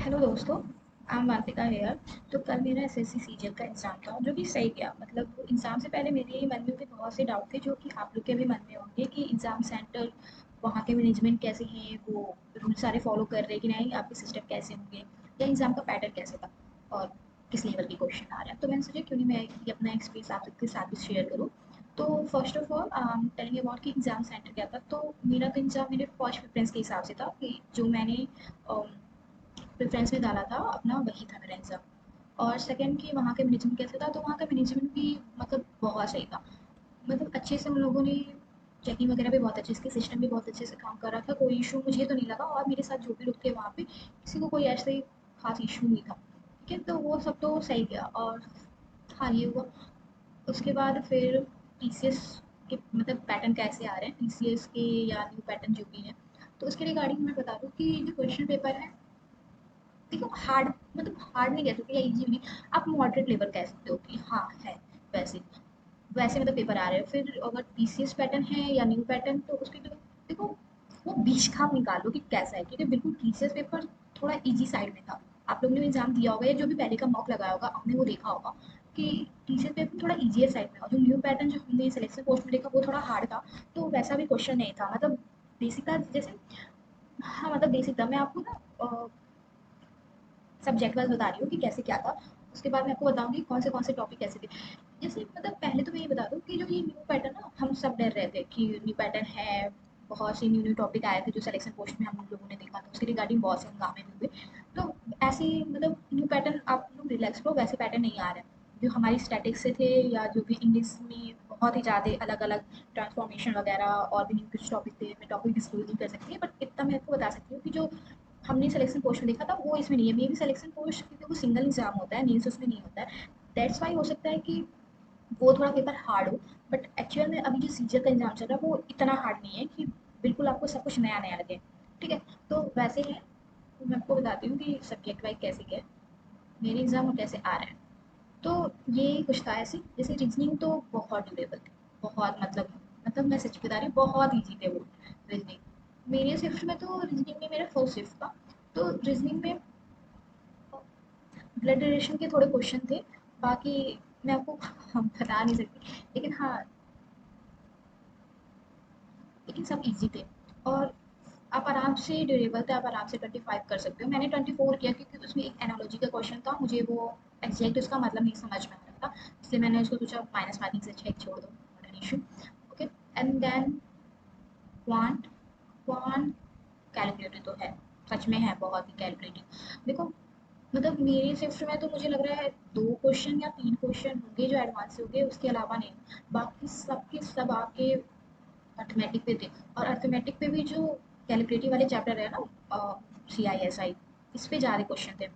Hello दोस्तों, I am मानविका hair. तो कल मेरा एसएससी सीजीएल का एग्ज़ाम था जो कि सही गया। मतलब एग्ज़ाम से पहले मेरे ही मन में भी बहुत से डाउट थे जो कि आप लोग के भी मन में होंगे कि एग्ज़ाम सेंटर, वहाँ के मैनेजमेंट कैसे हैं, वो रूल सारे फॉलो कर रहे हैं कि नहीं, आपके सिस्टम कैसे होंगे या एग्ज़ाम का पैटर्न कैसे था और किस लेवल के क्वेश्चन आ रहे हैं। तो मैंने सोचा क्यों नहीं मैं ये अपना एक्सपीरियंस आप सबके साथ भी शेयर करूँ। तो first of all telling about कि एग्ज़ाम सेंटर क्या था। तो मेरा तो एग्ज़ाम मेरे फर्स्ट प्रेफरेंस के हिसाब से था कि जो मैंने प्रेफ़रेंस में डाला था अपना, वही था मेरा एग्ज़ाम। और सेकंड कि वहाँ का मैनेजमेंट कैसा था, तो वहाँ का मैनेजमेंट भी मतलब बहुत सही था। मतलब अच्छे से उन लोगों ने चेकिंग वगैरह भी बहुत अच्छे से, सिस्टम भी बहुत अच्छे से काम कर रहा था। कोई इशू मुझे तो नहीं लगा और मेरे साथ जो भी लोग थे वहाँ पे किसी को कोई ऐसे खास इशू नहीं था। ठीक है, तो वो सब तो सही गया। और हाँ, ये हुआ। उसके बाद फिर टीसीएस के मतलब पैटर्न कैसे आ रहे हैं, टीसीएस के या न्यू पैटर्न जो भी है। तो उसके रिगार्डिंग मैं बता दूँ कि जो क्वेश्चन पेपर है, देखो हार्ड मतलब हार्ड नहीं कह सकते या इजी नहीं, आप मॉडरेट लेवल कह सकते हो कि हाँ है। वैसे वैसे मतलब पेपर आ रहे हैं। फिर अगर टीसीएस पैटर्न है या न्यू पैटर्न, तो उसके लिए देखो वो बीच का आप निकाल लो कि कैसा है, क्योंकि बिल्कुल टीसीएस पेपर थोड़ा इजी साइड में था। आप लोगों ने एग्जाम दिया होगा या जो भी पहले का मॉक लगाया होगा आपने वो देखा होगा कि टीसीएस पेपर थोड़ा इजियर साइड में, और जो न्यू पैटर्न जो हमने सिलेक्शन पोस्ट में देखा वो थोड़ा हार्ड था। तो वैसा भी क्वेश्चन नहीं था, मतलब बेसिक था जैसे। हाँ, मतलब बेसिक था। मैं आपको ना सब्जेक्ट वाइज बता रही हूँ कि कैसे क्या था। उसके बाद मैं आपको बताऊँगी कौन से टॉपिक कैसे थे। जैसे मतलब पहले तो मैं ये बता दूँ कि जो ये न्यू पैटर्न ना, हम सब डर रहे थे कि न्यू पैटर्न है, बहुत से न्यू टॉपिक आए थे जो सिलेक्शन पोस्ट में हम लोगों ने देखा था, उसके रिगार्डिंग बहुत से हंगामे भी हुए। तो ऐसे ही मतलब न्यू पैटर्न आप लोग रिलैक्स लो, वैसे पैटर्न नहीं आ रहे हैं जो हमारी स्टैटिक्स से थे, या जो भी इंग्लिश में बहुत ही ज़्यादा अलग अलग ट्रांसफॉर्मेशन वगैरह और भी कुछ टॉपिक थे। मैं टॉपिक डिस्क्लोज नहीं कर सकती, बट इतना मैं आपको बता सकती हूँ कि जो हमने सिलेक्शन पोस्ट में देखा था वो इसमें नहीं है। मे बी सिलेक्शन पोस्ट क्योंकि वो सिंगल एग्जाम होता है, मेंस उसमें नहीं होता है। दैट्स वाई हो सकता है कि वो थोड़ा पेपर हार्ड हो। बट एक्चुअल में अभी जो सीजर का एग्जाम चल रहा है वो इतना हार्ड नहीं है कि बिल्कुल आपको सब कुछ नया नया लगे। ठीक है, तो वैसे ही है। तो मैं आपको बताती हूँ कि सब्जेक्ट वाइज कैसे क्या है मेरे एग्जाम और कैसे आ रहे हैं। तो ये कुछ था ऐसे। जैसे रीजनिंग तो बहुत ड्यूरेबल थी, बहुत मतलब मैं सच बता रही हूँ, बहुत ईजी थे वो रीजनिंग। मेरे शिफ्ट में तो रीजनिंग में मेरा फर्स्ट शिफ्ट था। तो रीजनिंग में ब्लड रिलेशन के थोड़े क्वेश्चन थे। बाकी मैं आपको हम बता नहीं सकती, लेकिन हाँ, लेकिन सब इजी थे। और आप आराम से ड्यूरेबल थे, आप आराम से 25 कर सकते हो। मैंने 24 किया क्योंकि उसमें एक एनालॉजी का क्वेश्चन था, मुझे वो एग्जैक्ट उसका मतलब नहीं समझ में आ रहा था, इसलिए मैंने उसको सोचा माइनस मार्किंग से अच्छा एक छोड़ दो, not an issue. Okay, and then quant quant calculator तो है, सच में है बहुत ही कैलकुलेटिव। देखो मतलब मेरे शिफ्ट में तो मुझे लग रहा है 2 क्वेश्चन या 3 क्वेश्चन होंगे जो एडवांस होंगे, उसके अलावा नहीं। बाकी सब के सब आपके अर्थमेटिक पे थे। और अर्थमेटिक पे भी जो कैलकुलेटिव वाले चैप्टर है ना, CISI, इस पे ज़्यादा क्वेश्चन थे,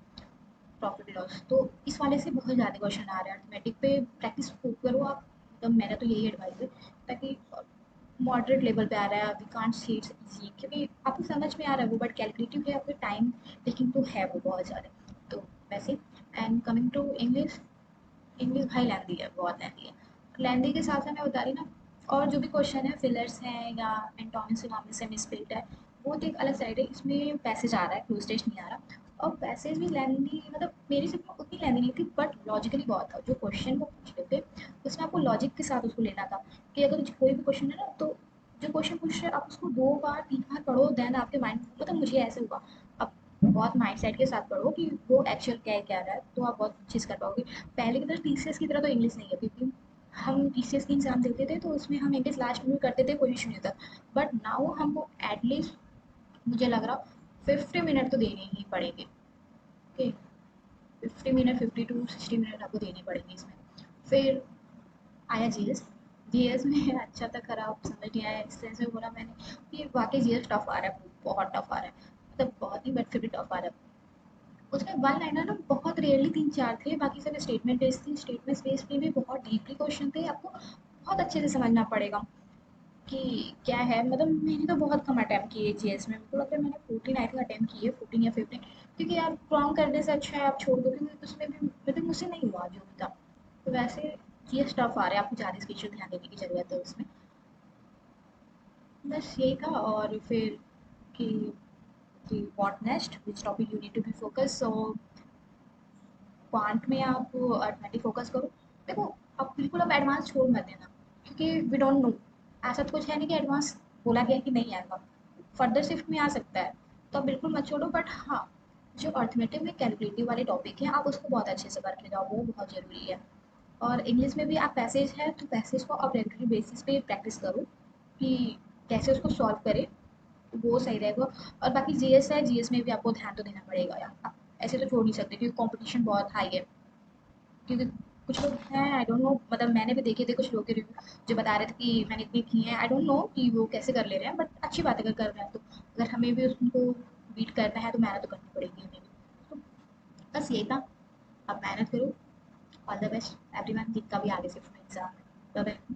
प्रॉफिट लॉस। तो इस वाले से बहुत ज़्यादा क्वेश्चन आ रहे हैं। अर्थमेटिक पे प्रैक्टिस खूब करो आप, मतलब मेरा तो यही एडवाइस है, ताकि मॉडरेट लेवल पे आ रहा है। We can't say it's easy क्योंकि आपको समझ में आ रहा है वो, बट कैलकुलेटिव है, आपके टाइम टेकिंग तो है वो बहुत ज़्यादा। तो वैसे, and coming to English, English भाई लेंदी है, बहुत लेंदी है। लेंदी के साथ साथ मैं बता रही ना, और जो भी क्वेश्चन है फिलर्स हैं या एंटोनिम सिनोनिम्स से मिसप्रिंट है, वो तो एक अलग साइड है। इसमें पैसेज आ रहा है, क्लोज टेस्ट नहीं आ रहा। और पैसेज भी लेंदी, मतलब मेरी सिर्फ में उतनी लेंदी नहीं थी, बट लॉजिकली बहुत था। जो क्वेश्चन वो पूछ रहे थे उसमें आपको लॉजिक के साथ उसको लेना था, कि अगर कोई भी क्वेश्चन है ना, तो जो क्वेश्चन पूछ रहे हैं आप उसको 2 बार 3 बार पढ़ो, देन आपके माइंड, मतलब मुझे ऐसे हुआ। अब बहुत माइंड सेट के साथ पढ़ो कि वो एक्चुअल क्या है क्या रहा है, तो आप बहुत चीज़ कर पाओगे। पहले की तरह टीसीएस की तरह तो इंग्लिश नहीं है, क्योंकि हम टीसीएस की एग्ज़ाम देते थे तो उसमें हम इंग्लिश लास्ट में करते थे, कोई इशू नहीं होता। बट नाउ हमको एटलीस्ट, मुझे लग रहा 50 मिनट तो देने ही पड़ेंगे। ओके, 50 मिनट, 50 to 60 मिनट आपको देने पड़ेंगे इसमें। फिर आया जीएस। जीएस में अच्छा था खराब समझ नहीं आया, इस तरह से बोला मैंने कि वाकई जीएस टफ आ रहा है, बहुत टफ आ रहा है। मतलब बहुत ही, बट फिर भी टफ आ रहा है। उसमें वन लाइनर ना बहुत रेयरली 3-4 थे, बाकी सब स्टेटमेंट बेस्ड थी। स्टेटमेंट बेस्ड में भी बहुत डीपली क्वेश्चन थे, आपको बहुत अच्छे से समझना पड़ेगा कि क्या है। मतलब मैंने तो बहुत कम अटैम्प्ट किए जीएस में, मेरे को लगता है मैंने 14 आई थिंक अटैम्प्ट किए, 14 या 15। क्योंकि यार रॉन्ग करने से अच्छा है आप छोड़ दो, क्योंकि उसमें भी मतलब मुझसे नहीं हुआ जो भी था। तो वैसे जीएस टफ आ रहा है, आपको ज़्यादा स्पेशल ध्यान देने की ज़रूरत है उसमें। बस यही था। और फिर कि कि what next, which topic you need to be focus. So quant में आप अर्थमेटिक फोकस करो। देखो, अब बिल्कुल अब एडवांस छोड़ मत देना, क्योंकि वी डोंट नो, ऐसा तो कुछ है नहीं कि एडवांस बोला गया कि नहीं आएगा, फर्दर शिफ्ट में आ सकता है, तो आप बिल्कुल मत छोड़ो। बट हाँ, जो अर्थमेटिक में कैलकुलेटिव वाले टॉपिक हैं आप उसको बहुत अच्छे से करके जाओ, वो बहुत ज़रूरी है। और इंग्लिश में भी आप पैसेज है तो पैसेज को आप रेगुलर बेसिस पे प्रैक्टिस करो कि कैसे उसको सॉल्व करें, वो सही रहेगा। और बाकी जीएस है, जीएस में भी आपको ध्यान तो देना पड़ेगा यार, आप ऐसे तो छोड़ नहीं सकते क्योंकि कंपटीशन बहुत हाई है। क्योंकि कुछ लोग हैं, आई डोंट नो, मतलब मैंने भी देखे थे कुछ लोग के रिव्यू जो बता रहे थे कि मैंने इतनी की हैं, आई डोंट नो कि वो कैसे कर ले रहे हैं, बट अच्छी बात है अगर कर रहे हैं तो। अगर हमें भी उनको बीट करना है तो मेहनत तो करनी पड़ेगी हमें भी। तो बस यही था, आप मेहनत करो। ऑल द बेस्ट एवरीवन, जिनका भी आगे से एग्जाम है। Bye bye.